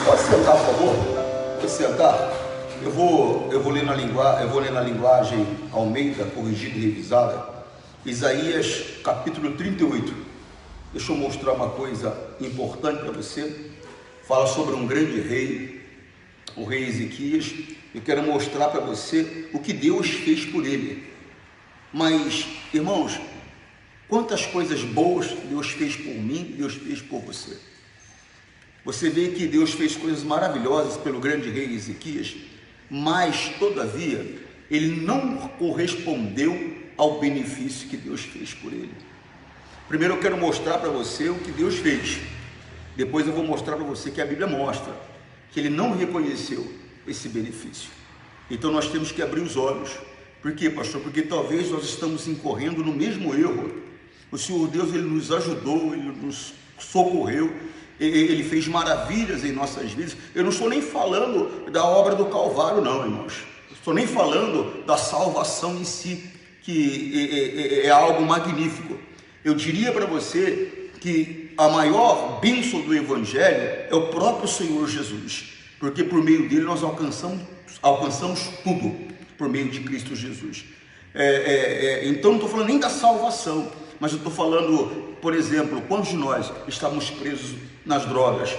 Pode sentar, por favor? Pode sentar. Eu vou ler na linguagem Almeida, corrigida e revisada, Isaías capítulo 38. Deixa eu mostrar uma coisa importante para você. Fala sobre um grande rei, o rei Ezequias. Eu quero mostrar para você o que Deus fez por ele. Mas, irmãos, quantas coisas boas Deus fez por mim, Deus fez por você. Você vê que Deus fez coisas maravilhosas pelo grande rei Ezequias, mas, todavia, ele não correspondeu ao benefício que Deus fez por ele. Primeiro eu quero mostrar para você o que Deus fez. Depois eu vou mostrar para você que a Bíblia mostra que ele não reconheceu esse benefício. Então nós temos que abrir os olhos. Por quê, pastor? Porque talvez nós estamos incorrendo no mesmo erro. O Senhor Deus, ele nos ajudou, ele nos socorreu, ele fez maravilhas em nossas vidas. Eu não estou nem falando da obra do Calvário, não, irmãos. Estou nem falando da salvação em si, que é algo magnífico. Eu diria para você que a maior bênção do Evangelho é o próprio Senhor Jesus, porque por meio dele nós alcançamos tudo, por meio de Cristo Jesus. Então não estou falando nem da salvação, mas eu estou falando, por exemplo, quantos de nós estamos presos nas drogas?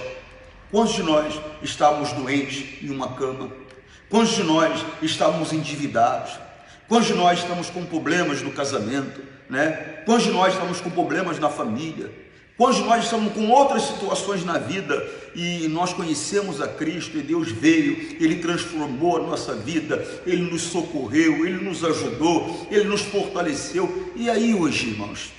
Quantos de nós estamos doentes em uma cama? Quantos de nós estamos endividados? Quantos de nós estamos com problemas no casamento, né? Quantos de nós estamos com problemas na família? Quantos de nós estamos com outras situações na vida e nós conhecemos a Cristo e Deus veio, Ele transformou a nossa vida, Ele nos socorreu, Ele nos ajudou, Ele nos fortaleceu. E aí hoje, irmãos,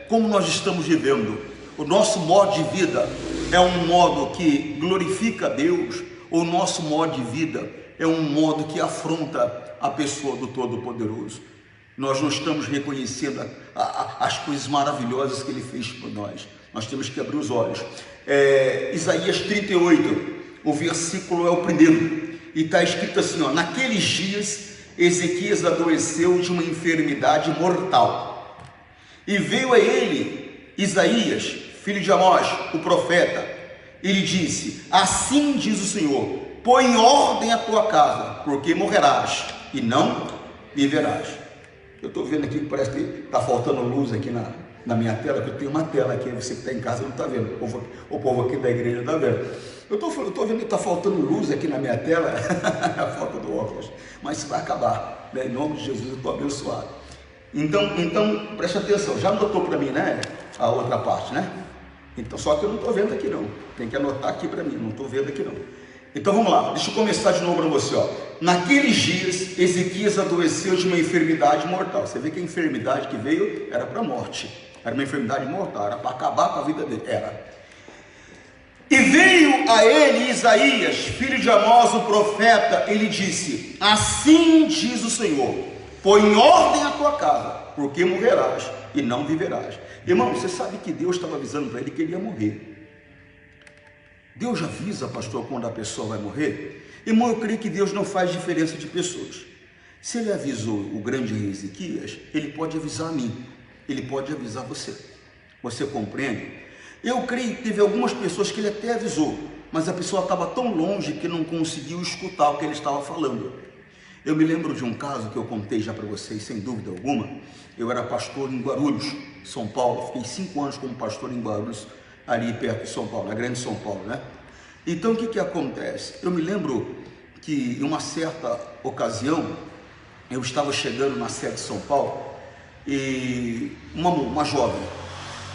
como nós estamos vivendo? O nosso modo de vida é um modo que glorifica a Deus, ou o nosso modo de vida é um modo que afronta a pessoa do Todo-Poderoso? Nós não estamos reconhecendo as coisas maravilhosas que Ele fez por nós. Nós temos que abrir os olhos. Isaías 38, o versículo é o primeiro, e está escrito assim, ó: naqueles dias Ezequias adoeceu de uma enfermidade mortal, e veio a ele Isaías, filho de Amós, o profeta, e lhe disse: assim diz o Senhor, põe em ordem a tua casa, porque morrerás e não viverás. Eu estou vendo aqui que parece que está faltando luz aqui na minha tela, que eu tenho uma tela aqui, você que está em casa não está vendo, o povo aqui da igreja está vendo. Eu estou vendo que está faltando luz aqui na minha tela, a falta do óculos, mas isso vai acabar, né? Em nome de Jesus eu estou abençoado. Então preste atenção, já anotou para mim, né, a outra parte, né? Então, só que eu não estou vendo aqui não, tem que anotar aqui para mim, não estou vendo aqui não. Então vamos lá, deixa eu começar de novo para você, ó. Naqueles dias Ezequias adoeceu de uma enfermidade mortal. Você vê que a enfermidade que veio era para a morte, era uma enfermidade mortal, era para acabar com a vida dele, era. E veio a ele Isaías, filho de Amós, o profeta, ele disse: assim diz o Senhor, põe em ordem a tua casa, porque morrerás e não viverás. Irmão, você sabe que Deus estava avisando para ele que ele ia morrer. Deus avisa, pastor, quando a pessoa vai morrer? Irmão, eu creio que Deus não faz diferença de pessoas. Se Ele avisou o grande rei Ezequias, Ele pode avisar a mim, Ele pode avisar você. Você compreende? Eu creio que teve algumas pessoas que Ele até avisou, mas a pessoa estava tão longe que não conseguiu escutar o que Ele estava falando. Eu me lembro de um caso que eu contei já para vocês, sem dúvida alguma. Eu era pastor em Guarulhos, São Paulo. Fiquei 5 anos como pastor em Guarulhos, ali perto de São Paulo, na grande São Paulo, né? Então o que acontece? Eu me lembro que em uma certa ocasião eu estava chegando na sede de São Paulo e uma jovem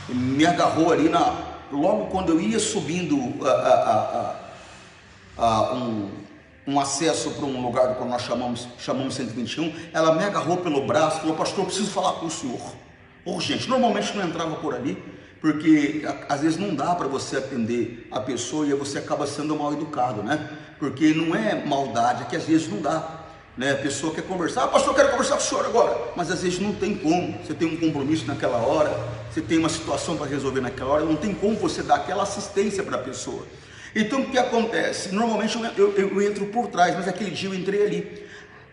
me agarrou ali logo quando eu ia subindo um acesso para um lugar que nós chamamos 121, ela me agarrou pelo braço e falou: pastor, eu preciso falar com o senhor urgente. Normalmente não entrava por ali, porque às vezes não dá para você atender a pessoa e você acaba sendo mal educado, né? Porque não é maldade, é que às vezes não dá, né? A pessoa quer conversar: pastor, eu quero conversar com o senhor agora, mas às vezes não tem como. Você tem um compromisso naquela hora, você tem uma situação para resolver naquela hora, não tem como você dar aquela assistência para a pessoa. Então o que acontece? Normalmente eu entro por trás, mas aquele dia eu entrei ali.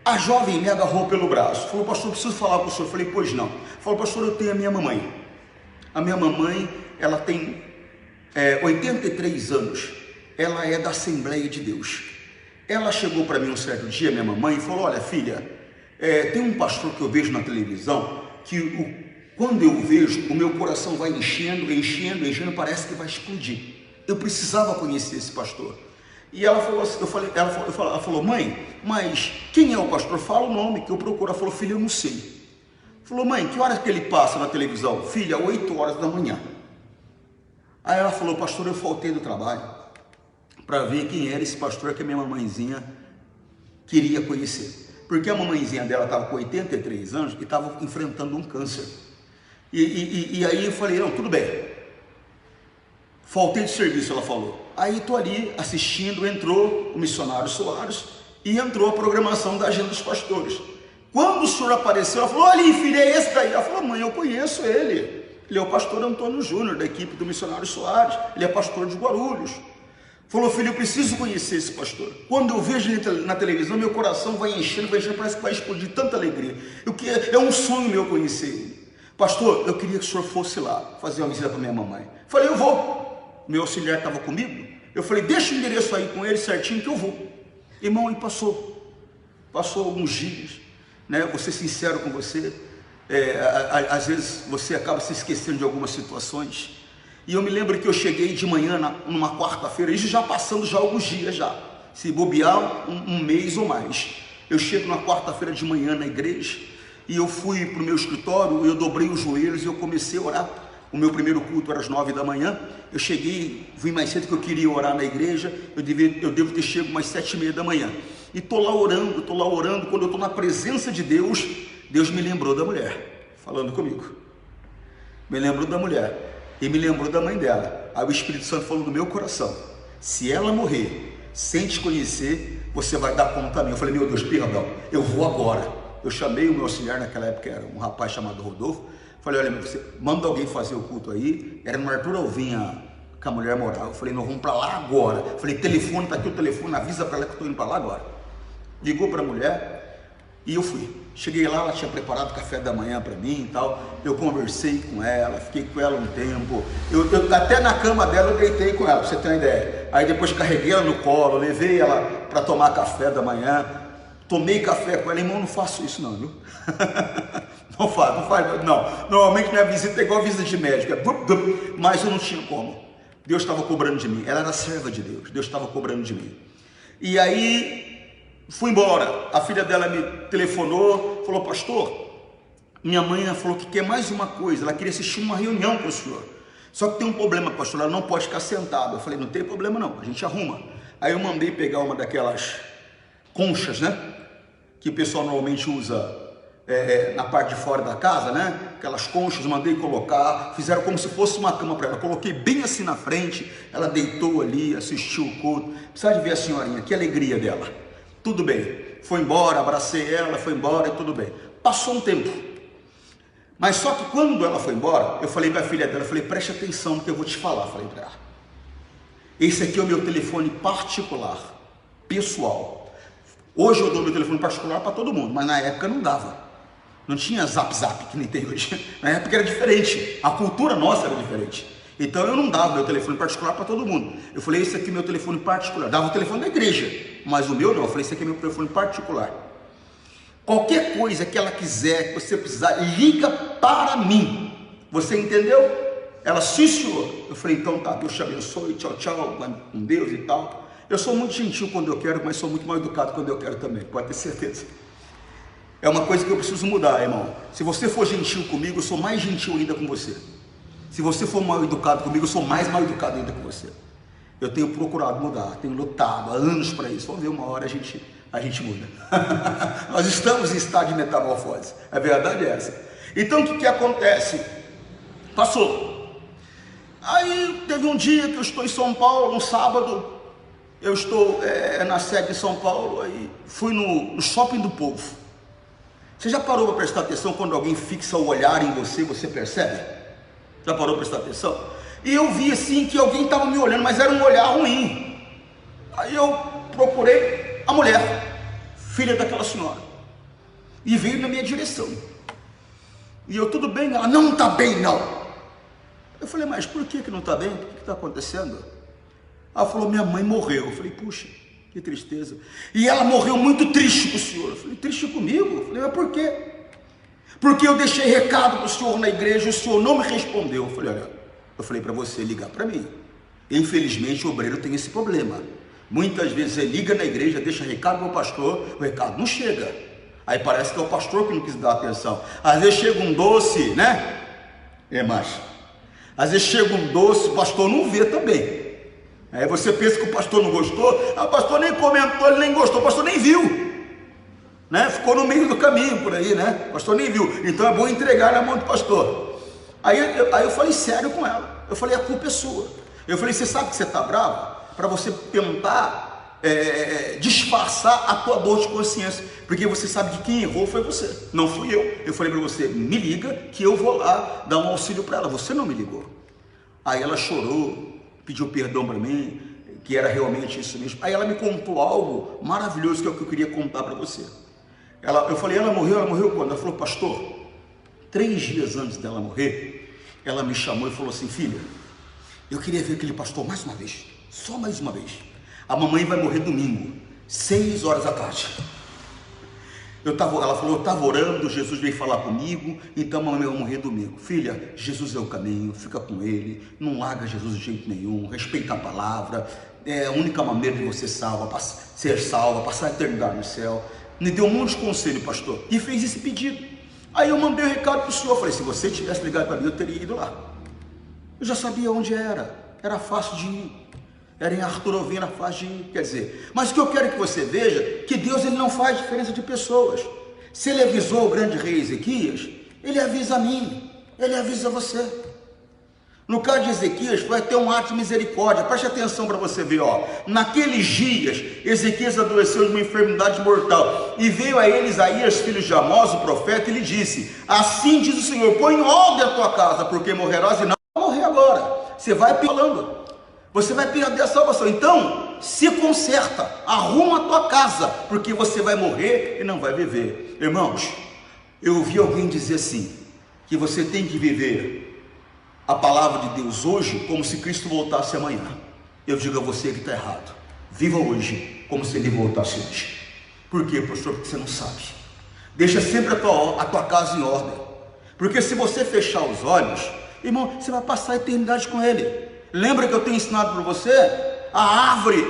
A jovem me agarrou pelo braço, falou: pastor, eu preciso falar com o senhor. Eu falei: pois não. Falou: pastor, eu tenho a minha mamãe. A minha mamãe, ela tem 83 anos, ela é da Assembleia de Deus. Ela chegou para mim um certo dia, minha mamãe, e falou: olha filha, tem um pastor que eu vejo na televisão, que quando eu vejo, o meu coração vai enchendo, enchendo, enchendo, parece que vai explodir. Eu precisava conhecer esse pastor. E ela falou assim, ela falou: mãe, mas quem é o pastor? Fala o nome que eu procuro. Ela falou: filha, eu não sei. Falou: mãe, que horas que ele passa na televisão? Filha, 8 horas da manhã. Aí ela falou: pastor, eu faltei do trabalho para ver quem era esse pastor que a minha mamãezinha queria conhecer. Porque a mamãezinha dela estava com 83 anos e estava enfrentando um câncer. E aí eu falei: não, tudo bem. Faltei de serviço, ela falou. Aí estou ali assistindo, entrou o missionário Soares e entrou a programação da agenda dos pastores. Quando o senhor apareceu, ela falou: olha, filha, é esse daí. Ela falou: mãe, eu conheço ele. Ele é o pastor Antônio Júnior, da equipe do missionário Soares. Ele é pastor de Guarulhos. Falou: filho, eu preciso conhecer esse pastor. Quando eu vejo ele na televisão, meu coração vai enchendo, parece que vai explodir tanta alegria. É um sonho meu conhecer ele. Pastor, eu queria que o senhor fosse lá fazer uma visita para minha mamãe. Falei: eu vou. Meu auxiliar estava comigo. Eu falei: deixa o endereço aí com ele certinho que eu vou. Irmão, aí passou alguns dias, né? Vou ser sincero com você, às vezes você acaba se esquecendo de algumas situações. E eu me lembro que eu cheguei de manhã numa quarta-feira, isso já passando já alguns dias já, se bobear um mês ou mais. Eu chego na quarta-feira de manhã na igreja e eu fui para o meu escritório, eu dobrei os joelhos e eu comecei a orar. O meu primeiro culto era às 9 da manhã, eu cheguei, vim mais cedo que eu queria orar na igreja, eu devo ter chego umas 7h30 da manhã. E estou lá orando, quando eu estou na presença de Deus, Deus me lembrou da mulher, falando comigo. Me lembrou da mulher e me lembrou da mãe dela. Aí o Espírito Santo falou no meu coração: se ela morrer sem te conhecer, você vai dar conta a mim. Eu falei: meu Deus, perdão, eu vou agora. Eu chamei o meu auxiliar, naquela época era um rapaz chamado Rodolfo. Falei: olha, você manda alguém fazer o culto aí. Era no Arthur Alvinha que a mulher morava. Eu falei: nós vamos para lá agora. Eu falei: telefone, tá aqui o telefone, avisa para ela que eu estou indo para lá agora. Ligou para a mulher e eu fui. Cheguei lá, ela tinha preparado café da manhã para mim e tal. Eu conversei com ela, fiquei com ela um tempo. Eu até na cama dela eu deitei com ela, para você ter uma ideia. Aí depois carreguei ela no colo, levei ela para tomar café da manhã. Tomei café com ela. Irmão, não faço isso não, viu? Não faz, não. Normalmente minha visita é igual a visita de médico, mas eu não tinha como. Deus estava cobrando de mim. Ela era serva de Deus, Deus estava cobrando de mim. E aí fui embora. A filha dela me telefonou, falou: pastor, minha mãe falou que quer mais uma coisa, ela queria assistir uma reunião com o senhor. Só que tem um problema, pastor, ela não pode ficar sentada. Eu falei: não tem problema não, a gente arruma. Aí eu mandei pegar uma daquelas conchas, né, que o pessoal normalmente usa na parte de fora da casa, né? Aquelas conchas, mandei colocar, fizeram como se fosse uma cama para ela. Coloquei bem assim na frente, ela deitou ali, assistiu o culto. Precisa de ver a senhorinha, que alegria dela. Tudo bem, foi embora, abracei ela, foi embora e tudo bem. Passou um tempo, mas só que quando ela foi embora, eu falei para a filha dela, eu falei: preste atenção que eu vou te falar. Falei para ela: esse aqui é o meu telefone particular, pessoal. Hoje eu dou meu telefone particular para todo mundo, mas na época não dava. Não tinha zap que nem tem hoje. Na época era diferente, a cultura nossa era diferente. Então eu não dava meu telefone particular para todo mundo. Eu falei: esse aqui é meu telefone particular. Dava o telefone da igreja, mas o meu não. Eu falei: esse aqui é meu telefone particular. Qualquer coisa que ela quiser, que você precisar, liga para mim. Você entendeu? Ela: sim, senhor. Eu falei: então tá, Deus te abençoe, tchau, tchau, com Deus e tal. Eu sou muito gentil quando eu quero, mas sou muito mal educado quando eu quero também, pode ter certeza. É uma coisa que eu preciso mudar, irmão. Se você for gentil comigo, eu sou mais gentil ainda com você. Se você for mal educado comigo, eu sou mais mal educado ainda com você. Eu tenho procurado mudar, tenho lutado há anos para isso. Vamos ver, uma hora a gente muda. Nós estamos em estado de metamorfose. A verdade é essa. Então o que acontece? Passou. Aí teve um dia que eu estou em São Paulo, um sábado. Eu estou na sede de São Paulo. Aí fui no Shopping do Povo. Você já parou para prestar atenção quando alguém fixa o olhar em você, você percebe? Já parou para prestar atenção? E eu vi assim que alguém estava me olhando, mas era um olhar ruim. Aí eu procurei a mulher, filha daquela senhora, e veio na minha direção. E eu: tudo bem? Ela: não está bem não. Eu falei: mas por que não está bem? está acontecendo? Ela falou, minha mãe morreu. Eu falei, puxa, que tristeza. E ela morreu muito triste com o senhor. Eu falei, triste comigo? Eu falei, mas por quê? Porque eu deixei recado para o senhor na igreja, o senhor não me respondeu. Eu falei, olha, eu falei para você ligar para mim. Infelizmente o obreiro tem esse problema. Muitas vezes ele liga na igreja, deixa recado para o pastor, o recado não chega. Aí parece que é o pastor que não quis dar atenção. Às vezes chega um doce, né? Macho. Às vezes chega um doce, o pastor não vê também. Aí você pensa que o pastor não gostou, o pastor nem comentou, ele nem gostou, o pastor nem viu. Né? Ficou no meio do caminho por aí, né? O pastor nem viu. Então é bom entregar na mão do pastor. Aí eu falei sério com ela. Eu falei, a culpa é sua. Eu falei, você sabe que você está bravo? Para você tentar disfarçar a tua dor de consciência. Porque você sabe que quem errou foi você, não fui eu. Eu falei para você, me liga que eu vou lá dar um auxílio para ela. Você não me ligou. Aí ela chorou, pediu perdão para mim, que era realmente isso mesmo. Aí ela me contou algo maravilhoso, que é o que eu queria contar para você. Eu falei, ela morreu quando? Ela falou, pastor, 3 dias antes dela morrer, ela me chamou e falou assim, filha, eu queria ver aquele pastor mais uma vez, só mais uma vez. A mamãe vai morrer domingo, 6 horas da tarde. Ela falou, eu estava orando, Jesus veio falar comigo, então a mamãe vai morrer domingo. Filha, Jesus é o caminho, fica com ele, não larga Jesus de jeito nenhum, respeita a palavra, é a única maneira de você ser salva, passar a eternidade no céu. Me deu um monte de conselho, pastor, e fez esse pedido. Aí eu mandei o recado para o senhor, falei, se você tivesse ligado para mim, eu teria ido lá. Eu já sabia onde era fácil de ir. Era em Arthur Alvim, era fácil de ir, quer dizer. Mas o que eu quero que você veja, que Deus ele não faz diferença de pessoas. Se ele avisou o grande rei Ezequias, ele avisa a mim, ele avisa você. No caso de Ezequias, vai ter um ato de misericórdia. Preste atenção para você ver, ó. Naqueles dias, Ezequias adoeceu de uma enfermidade mortal, e veio a ele Isaías, filho de Amós, o profeta, e lhe disse, assim diz o Senhor, põe em ordem a tua casa, porque morrerás e não vai morrer agora. Você vai falando, você vai perder a salvação. Então, se conserta, arruma a tua casa, porque você vai morrer e não vai viver. Irmãos, eu ouvi alguém dizer assim, que você tem que viver a palavra de Deus hoje, como se Cristo voltasse amanhã. Eu digo a você que está errado. Viva hoje, como se ele voltasse hoje. Por quê, pastor? Porque você não sabe. Deixa sempre a tua casa em ordem. Porque se você fechar os olhos, irmão, você vai passar a eternidade com ele. Lembra que eu tenho ensinado para você? A árvore,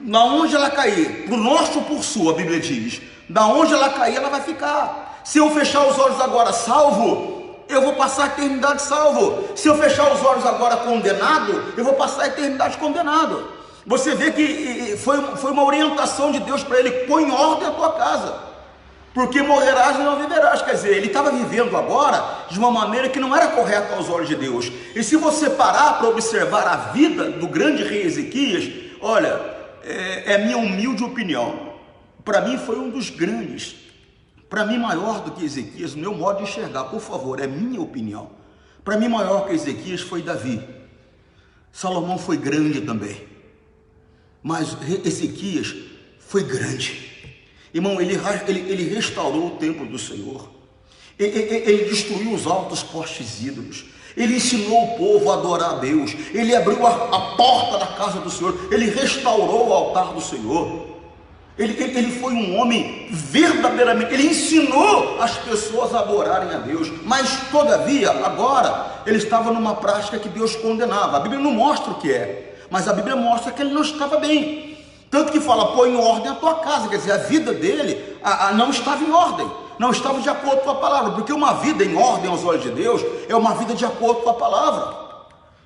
na onde ela cair, por norte ou por sul, a Bíblia diz, da onde ela cair, ela vai ficar. Se eu fechar os olhos agora salvo, eu vou passar a eternidade salvo. Se eu fechar os olhos agora condenado, eu vou passar a eternidade condenado. Você vê que foi uma orientação de Deus para ele, põe em ordem a tua casa, porque morrerás e não viverás. Quer dizer, ele estava vivendo agora de uma maneira que não era correta aos olhos de Deus. E se você parar para observar a vida do grande rei Ezequias, olha, é minha humilde opinião, para mim foi um dos grandes. Para mim, maior do que Ezequias, no meu modo de enxergar, por favor, é minha opinião. Para mim, maior que Ezequias foi Davi. Salomão foi grande também. Mas Ezequias foi grande. Irmão, ele restaurou o templo do Senhor. Ele destruiu os altos postes ídolos. Ele ensinou o povo a adorar a Deus. Ele abriu a porta da casa do Senhor. Ele restaurou o altar do Senhor. Ele foi um homem verdadeiramente, ele ensinou as pessoas a adorarem a Deus, mas todavia, agora, ele estava numa prática que Deus condenava. A Bíblia não mostra o que é, mas a Bíblia mostra que ele não estava bem, tanto que fala, põe em ordem a tua casa, quer dizer, a vida dele não estava em ordem, não estava de acordo com a palavra, porque uma vida em ordem aos olhos de Deus, é uma vida de acordo com a palavra.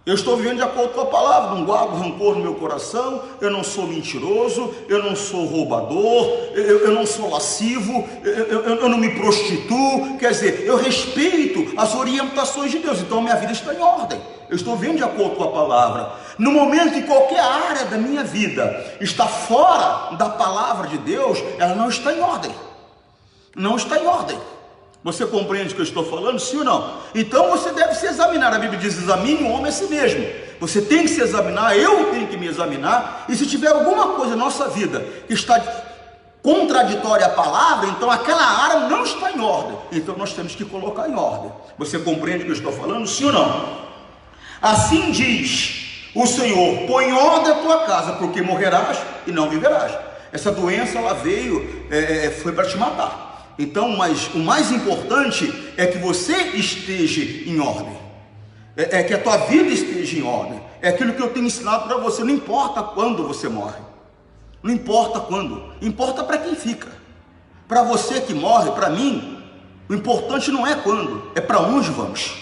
Eu estou vivendo de acordo com a palavra, não guardo rancor no meu coração, eu não sou mentiroso, eu não sou roubador, eu não sou lascivo, eu não me prostituo, quer dizer, eu respeito as orientações de Deus, então minha vida está em ordem, eu estou vivendo de acordo com a palavra. No momento que qualquer área da minha vida está fora da palavra de Deus, ela não está em ordem, não está em ordem. Você compreende o que eu estou falando, sim ou não? Então você deve se examinar. A Bíblia diz, examine o homem a si mesmo. Você tem que se examinar, eu tenho que me examinar. E se tiver alguma coisa na nossa vida que está contraditória à palavra, então aquela área não está em ordem. Então nós temos que colocar em ordem. Você compreende o que eu estou falando, sim ou não? Assim diz o Senhor, põe em ordem a tua casa, porque morrerás e não viverás. Essa doença, ela veio, foi para te matar. Então, mas o mais importante é que você esteja em ordem, que a tua vida esteja em ordem. É aquilo que eu tenho ensinado para você. Não importa quando você morre, não importa quando, importa para quem fica. Para você que morre, para mim, o importante não é quando, é para onde vamos.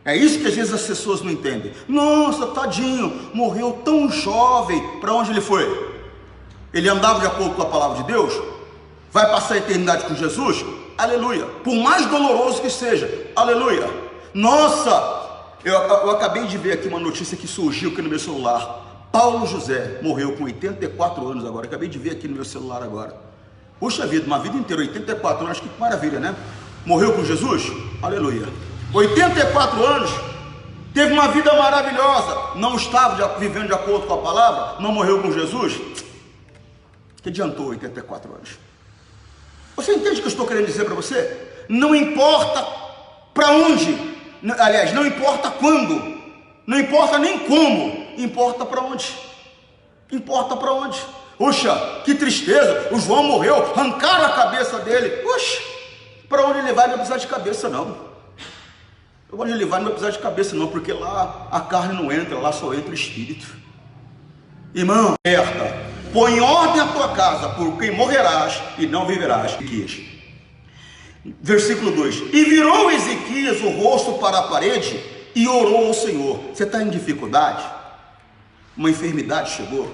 É isso que às vezes as pessoas não entendem. Nossa, tadinho, morreu tão jovem. Para onde ele foi? Ele andava de acordo com a palavra de Deus? Vai passar a eternidade com Jesus? Aleluia. Por mais doloroso que seja, aleluia. Nossa, eu acabei de ver aqui uma notícia que surgiu aqui no meu celular. Paulo José morreu com 84 anos agora. Acabei de ver aqui no meu celular agora. Puxa vida, uma vida inteira, 84 anos, que maravilha, né? Morreu com Jesus? Aleluia. 84 anos, teve uma vida maravilhosa, não estava vivendo de acordo com a palavra, não morreu com Jesus. Que adiantou 84 anos? Você entende o que eu estou querendo dizer para você? Não importa para onde, aliás, não importa quando, não importa nem como, importa para onde. Importa para onde. Puxa, que tristeza, o João morreu, arrancaram a cabeça dele. Puxa, para onde ele vai não precisa de cabeça não. Onde ele vai não vai precisar de cabeça não, porque lá a carne não entra, lá só entra o espírito. Irmão, põe em ordem a tua casa, porque morrerás e não viverás. Versículo 2: e virou Ezequias o rosto para a parede e orou ao Senhor. Você está em dificuldade? Uma enfermidade chegou,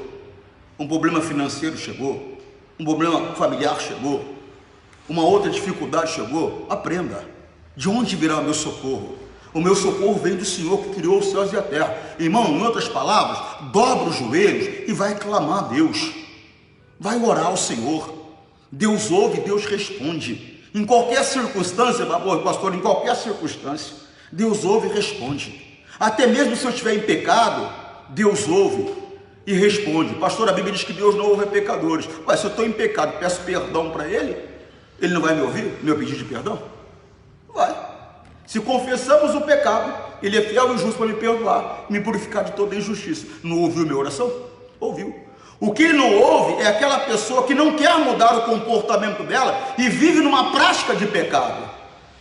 um problema financeiro chegou, um problema familiar chegou, uma outra dificuldade chegou. Aprenda: de onde virá o meu socorro? O meu socorro vem do Senhor que criou os céus e a terra. Irmão, em outras palavras, dobra os joelhos e vai clamar a Deus. Vai orar ao Senhor. Deus ouve, Deus responde. Em qualquer circunstância, pastor, em qualquer circunstância, Deus ouve e responde. Até mesmo se eu estiver em pecado, Deus ouve e responde. Pastor, a Bíblia diz que Deus não ouve pecadores. Mas se eu estou em pecado, peço perdão para Ele, Ele não vai me ouvir, meu pedido de perdão? Vai. Se confessamos o pecado, Ele é fiel e justo para me perdoar, me purificar de toda injustiça. Não ouviu minha oração? Ouviu. O que Ele não ouve é aquela pessoa que não quer mudar o comportamento dela e vive numa prática de pecado.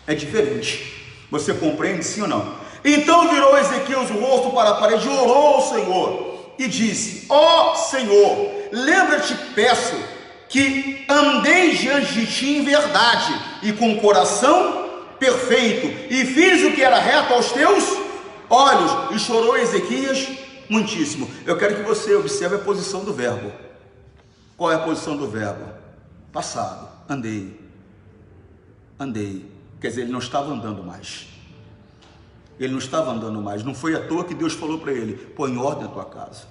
É diferente. Você compreende, sim ou não? Então virou Ezequias o rosto para a parede e orou ao Senhor e disse: ó Senhor, lembra-te, peço, que andei diante de ti em verdade e com coração perfeito, e fiz o que era reto aos teus olhos. E chorou Ezequias muitíssimo. Eu quero que você observe a posição do verbo. Qual é a posição do verbo? Passado. Andei. Quer dizer, ele não estava andando mais. Ele não estava andando mais. Não foi à toa que Deus falou para ele: põe em ordem a tua casa.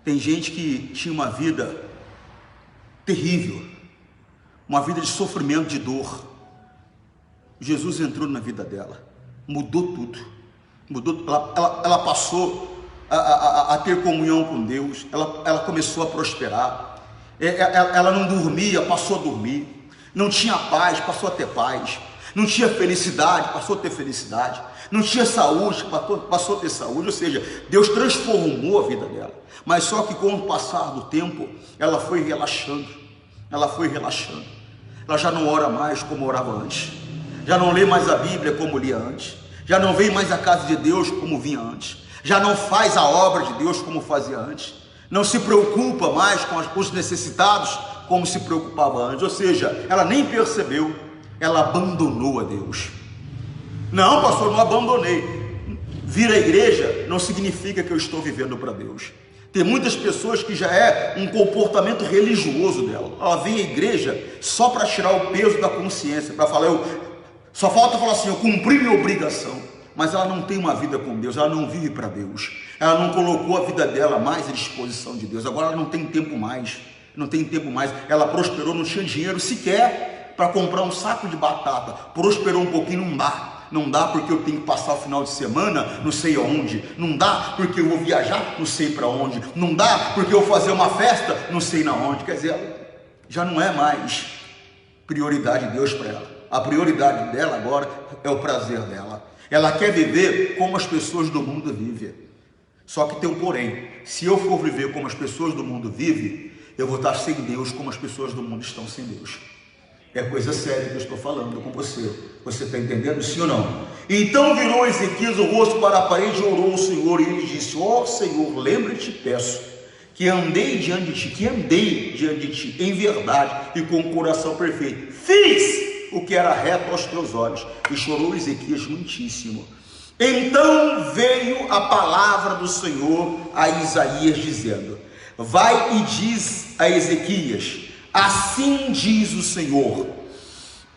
Tem gente que tinha uma vida terrível, uma vida de sofrimento, de dor. Jesus entrou na vida dela, mudou tudo, ela passou a ter comunhão com Deus, ela começou a prosperar, ela não dormia, passou a dormir, não tinha paz, passou a ter paz, não tinha felicidade, passou a ter felicidade, não tinha saúde, passou a ter saúde. Ou seja, Deus transformou a vida dela. Mas só que com o passar do tempo, ela foi relaxando, ela já não ora mais como orava antes, já não lê mais a Bíblia como lia antes, já não vem mais à casa de Deus como vinha antes, já não faz a obra de Deus como fazia antes, não se preocupa mais com os necessitados como se preocupava antes. Ou seja, ela nem percebeu, ela abandonou a Deus. Não, pastor, não abandonei. Vir à igreja não significa que eu estou vivendo para Deus. Tem muitas pessoas que já é um comportamento religioso dela. Ela vem à igreja só para tirar o peso da consciência, para falar, só falta falar assim: eu cumpri minha obrigação. Mas ela não tem uma vida com Deus, ela não vive para Deus, ela não colocou a vida dela mais à disposição de Deus. Agora ela não tem tempo mais, ela prosperou, não tinha dinheiro sequer para comprar um saco de batata, prosperou um pouquinho, não dá porque eu tenho que passar o final de semana não sei aonde, não dá porque eu vou viajar não sei para onde, não dá porque eu vou fazer uma festa não sei na onde. Quer dizer, já não é mais prioridade de Deus para ela. A prioridade dela agora é o prazer dela. Ela quer viver como as pessoas do mundo vivem. Só que tem um porém: se eu for viver como as pessoas do mundo vivem, eu vou estar sem Deus como as pessoas do mundo estão sem Deus. É coisa séria que eu estou falando com você. Você está entendendo, sim ou não? Então virou Ezequias o rosto para a parede e orou ao Senhor, e ele disse: ó Senhor, lembra-te, peço, que andei diante de ti em verdade e com o coração perfeito. Fiz o que era reto aos teus olhos. E chorou Ezequias muitíssimo. Então veio a palavra do Senhor a Isaías, dizendo: vai e diz a Ezequias: assim diz o Senhor,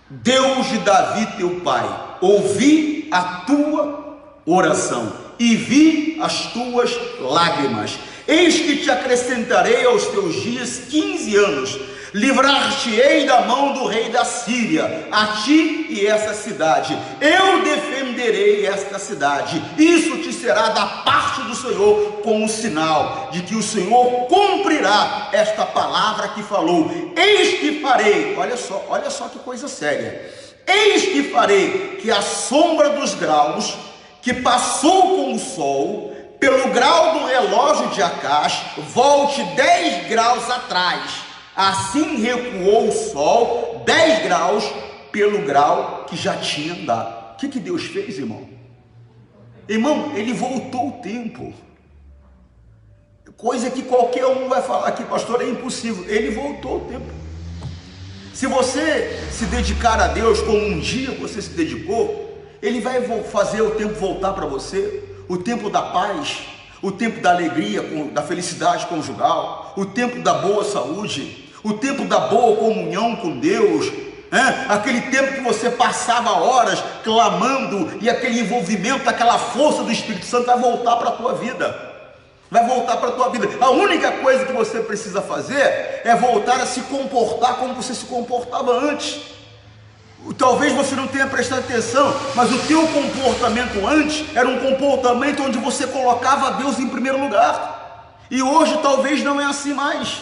Deus de Davi teu pai, ouvi a tua oração e vi as tuas lágrimas. Eis que te acrescentarei aos teus dias 15 anos, livrar-te-ei da mão do rei da Síria, a ti e essa cidade. Eu defenderei esta cidade. Isso te será da parte do Senhor como sinal de que o Senhor cumprirá esta palavra que falou. Eis que farei, olha só que coisa séria. Eis que farei que a sombra dos graus que passou com o sol pelo grau do relógio de Acás volte 10 graus atrás. Assim recuou o sol 10 graus pelo grau que já tinha andado. O que Deus fez, irmão? Irmão, ele voltou o tempo. Coisa que qualquer um vai falar aqui, pastor, é impossível. Ele voltou o tempo. Se você se dedicar a Deus como um dia você se dedicou, Ele vai fazer o tempo voltar para você. O tempo da paz, o tempo da alegria, da felicidade conjugal, o tempo da boa saúde, o tempo da boa comunhão com Deus, aquele tempo que você passava horas clamando, e aquele envolvimento, aquela força do Espírito Santo vai voltar para a tua vida. Vai voltar para a tua vida. A única coisa que você precisa fazer é voltar a se comportar como você se comportava antes. Talvez você não tenha prestado atenção, mas o teu comportamento antes era um comportamento onde você colocava Deus em primeiro lugar. E hoje talvez não é assim mais.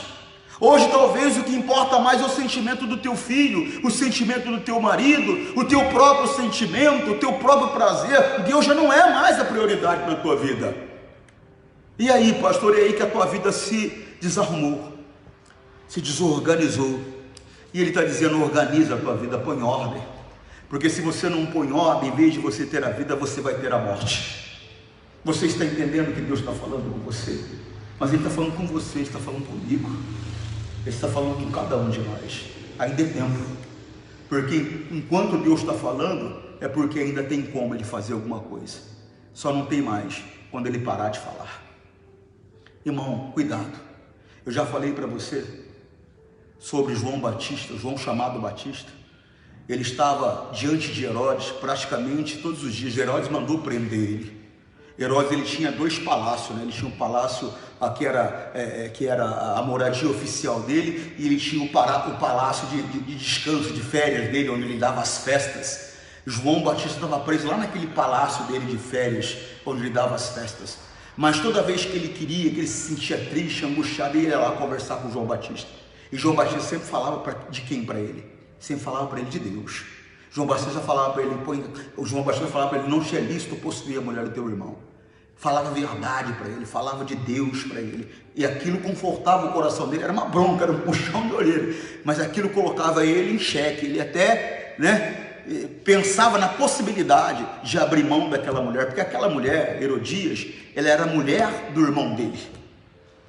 Hoje talvez o que importa mais é o sentimento do teu filho, o sentimento do teu marido, o teu próprio sentimento, o teu próprio prazer. Deus já não é mais a prioridade na tua vida. E aí, pastor, é aí que a tua vida se desarrumou, se desorganizou. E Ele está dizendo: organiza a tua vida, põe ordem. Porque se você não põe ordem, em vez de você ter a vida, você vai ter a morte. Você está entendendo o que Deus está falando com você? Mas Ele está falando com você, Ele está falando comigo, Ele está falando com cada um de nós. Ainda é tempo. Porque enquanto Deus está falando, é porque ainda tem como Ele fazer alguma coisa. Só não tem mais quando Ele parar de falar. Irmão, cuidado. Eu já falei para você sobre João Batista, João chamado Batista. Ele estava diante de Herodes praticamente todos os dias. Herodes mandou prender ele. Herodes, ele tinha 2 palácios, né? Ele tinha um palácio que era a moradia oficial dele, e ele tinha o palácio de descanso, de férias dele, onde ele dava as festas. João Batista estava preso lá naquele palácio dele de férias, onde ele dava as festas. Mas toda vez que ele queria, que ele se sentia triste, angustiado, ele ia lá conversar com João Batista. E João Batista sempre falava de quem para ele? Sempre falava para ele de Deus. João Batista falava para ele: não te é lícito possuir a mulher do teu irmão. Falava a verdade para ele, falava de Deus para ele. E aquilo confortava o coração dele. Era uma bronca, era um puxão de orelha. Mas aquilo colocava ele em xeque. Ele até, pensava na possibilidade de abrir mão daquela mulher. Porque aquela mulher, Herodias, ela era a mulher do irmão dele.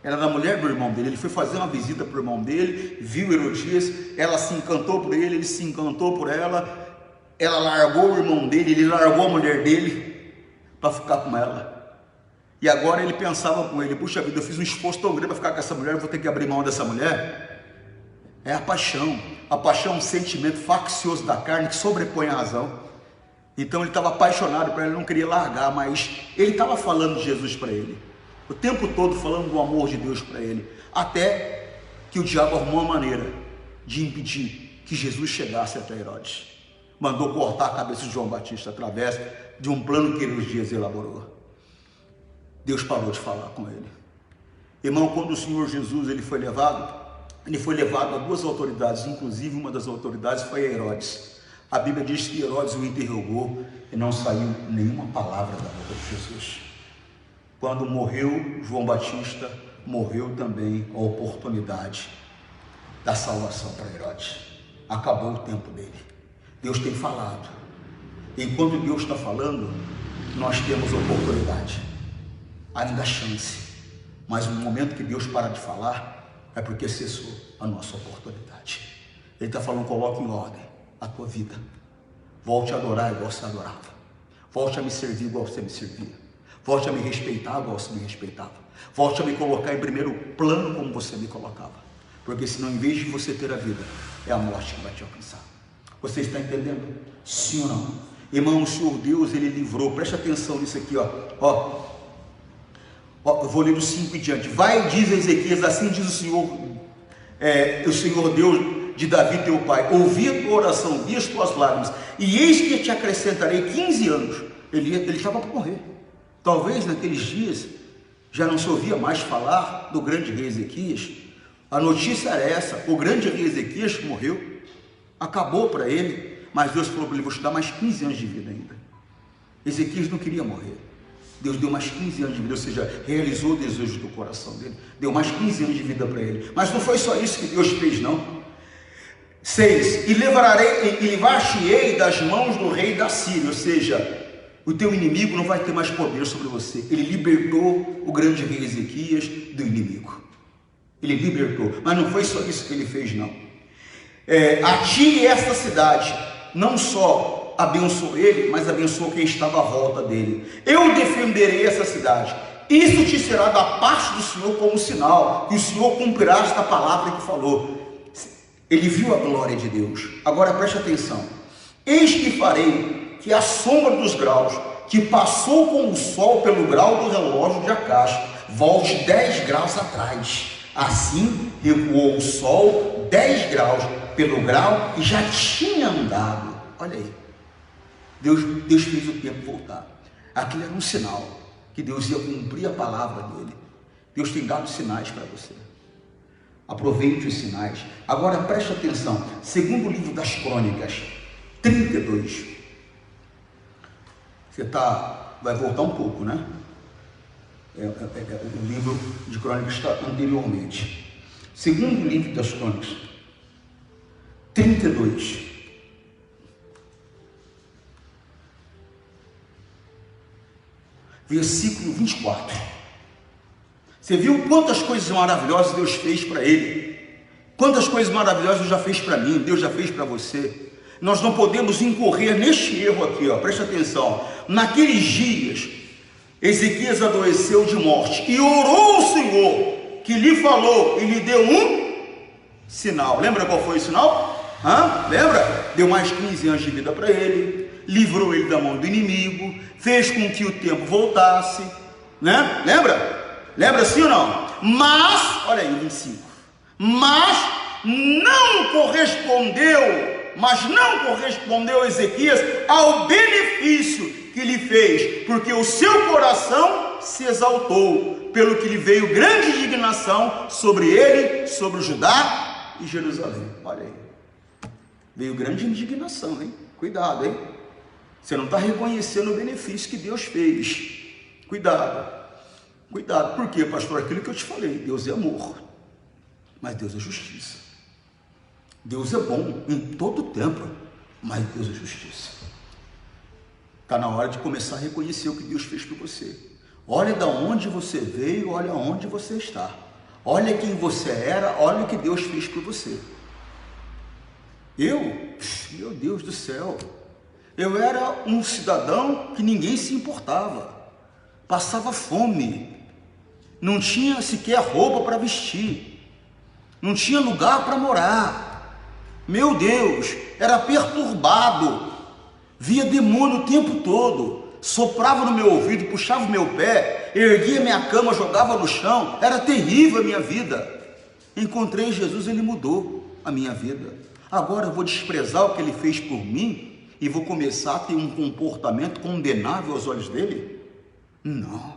Ela era a mulher do irmão dele. Ele foi fazer uma visita para o irmão dele, viu Herodias, ela se encantou por ele, ele se encantou por ela. Ela largou o irmão dele, ele largou a mulher dele para ficar com ela. E agora ele pensava com ele: puxa vida, eu fiz um esforço tão grande para ficar com essa mulher, eu vou ter que abrir mão dessa mulher. É a paixão. A paixão é um sentimento faccioso da carne que sobrepõe a razão. Então ele estava apaixonado por ela, ele não queria largar, mas ele estava falando de Jesus para ele, o tempo todo falando do amor de Deus para ele, até que o diabo arrumou uma maneira de impedir que Jesus chegasse até Herodes. Mandou cortar a cabeça de João Batista através de um plano que Herodias elaborou. Deus parou de falar com ele. Irmão, quando o Senhor Jesus ele foi levado a 2 autoridades, inclusive uma das autoridades foi a Herodes. A Bíblia diz que Herodes o interrogou e não saiu nenhuma palavra da boca de Jesus. Quando morreu João Batista, morreu também a oportunidade da salvação para Herodes. Acabou o tempo dele. Deus tem falado. Enquanto Deus está falando, nós temos oportunidade, ainda há chance. Mas no momento que Deus para de falar, é porque cessou a nossa oportunidade. Ele está falando: coloque em ordem a tua vida. Volte a adorar igual você adorava. Volte a me servir igual você me servia. Volte a me respeitar igual você me respeitava. Volte a me colocar em primeiro plano como você me colocava. Porque senão, em vez de você ter a vida, é a morte que vai te alcançar. Você está entendendo? Sim ou não? Irmão, o Senhor Deus, Ele livrou. Preste atenção nisso aqui, ó. Eu vou ler do 5 em diante. Vai, diz Ezequias, assim diz o Senhor Deus de Davi teu pai: ouvi a tua oração, vi as tuas lágrimas, e eis que te acrescentarei 15 anos. Ele estava para morrer. Talvez naqueles dias já não se ouvia mais falar do grande rei Ezequias. A notícia era essa: o grande rei Ezequias morreu, acabou para ele, mas Deus falou para ele: vou te dar mais 15 anos de vida ainda. Ezequias não queria morrer. Deus deu mais 15 anos de vida, ou seja, realizou o desejo do coração dele, deu mais 15 anos de vida para ele. Mas não foi só isso que Deus fez, não. 6, e levar-te-ei das mãos do rei da Síria, ou seja, o teu inimigo não vai ter mais poder sobre você. Ele libertou o grande rei Ezequias do inimigo. Ele libertou, mas não foi só isso que ele fez, não. A ti e esta cidade, não só abençoou ele, mas abençoou quem estava à volta dele. Eu defenderei essa cidade. Isso te será da parte do Senhor como sinal, que o Senhor cumprirá esta palavra que falou. Ele viu a glória de Deus. Agora preste atenção: eis que farei que a sombra dos graus, que passou com o sol pelo grau do relógio de Acax, volte 10 graus atrás. Assim recuou o sol 10 graus pelo grau que já tinha andado. Olha aí, Deus fez o tempo voltar. Aquilo era um sinal que Deus ia cumprir a palavra dele. Deus tem dado sinais para você. Aproveite os sinais. Agora preste atenção, segundo o livro das Crônicas 32. Você vai voltar um pouco, né? O livro de Crônicas está anteriormente. Segundo o livro das Crônicas 32, versículo 24. Você viu quantas coisas maravilhosas Deus fez para ele? Quantas coisas maravilhosas Deus já fez para mim, Deus já fez para você? Nós não podemos incorrer neste erro aqui, preste atenção. Naqueles dias, Ezequias adoeceu de morte e orou ao Senhor, que lhe falou e lhe deu um sinal. Lembra qual foi o sinal? Lembra? Deu mais 15 anos de vida para ele, livrou ele da mão do inimigo, fez com que o tempo voltasse, né? Lembra sim ou não? Mas, olha aí, 25. Mas não correspondeu Ezequias ao benefício que lhe fez, porque o seu coração se exaltou, pelo que lhe veio grande indignação sobre ele, sobre Judá e Jerusalém. Olha aí, veio grande indignação, hein? Cuidado, hein? Você não está reconhecendo o benefício que Deus fez. Cuidado. Por quê, pastor? Aquilo que eu te falei: Deus é amor, mas Deus é justiça. Deus é bom em todo tempo, mas Deus é justiça. Está na hora de começar a reconhecer o que Deus fez por você. Olha de onde você veio, olha onde você está. Olha quem você era, olha o que Deus fez por você. Meu Deus do céu, eu era um cidadão que ninguém se importava, passava fome, não tinha sequer roupa para vestir, não tinha lugar para morar. Meu Deus, era perturbado, via demônio o tempo todo, soprava no meu ouvido, puxava o meu pé, erguia minha cama, jogava no chão. Era terrível a minha vida. Encontrei Jesus, ele mudou a minha vida. Agora eu vou desprezar o que ele fez por mim e vou começar a ter um comportamento condenável aos olhos dele? Não.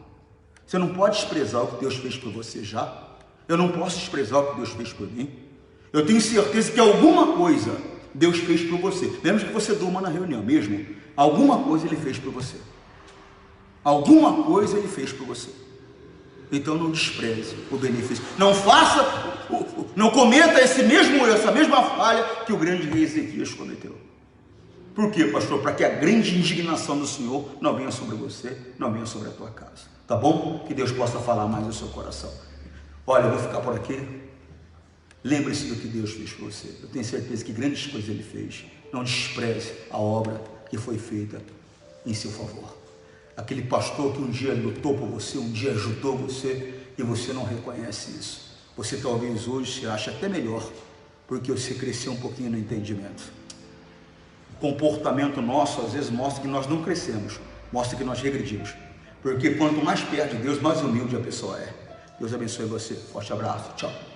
Você não pode desprezar o que Deus fez por você já. Eu não posso desprezar o que Deus fez por mim. Eu tenho certeza que alguma coisa Deus fez por você. Menos que você durma na reunião mesmo, alguma coisa ele fez por você. Alguma coisa ele fez por você. Então não despreze o benefício. Não faça, não cometa essa mesma falha que o grande rei Ezequias cometeu. Por quê, pastor? Para que a grande indignação do Senhor não venha sobre você, não venha sobre a tua casa. Tá bom? Que Deus possa falar mais no seu coração. Olha, eu vou ficar por aqui. Lembre-se do que Deus fez por você. Eu tenho certeza que grandes coisas Ele fez. Não despreze a obra que foi feita em seu favor. Aquele pastor que um dia lutou por você, um dia ajudou você, e você não reconhece isso. Você talvez hoje se ache até melhor, porque você cresceu um pouquinho no entendimento. O comportamento nosso às vezes mostra que nós não crescemos, mostra que nós regredimos. Porque quanto mais perto de Deus, mais humilde a pessoa é. Deus abençoe você. Forte abraço. Tchau.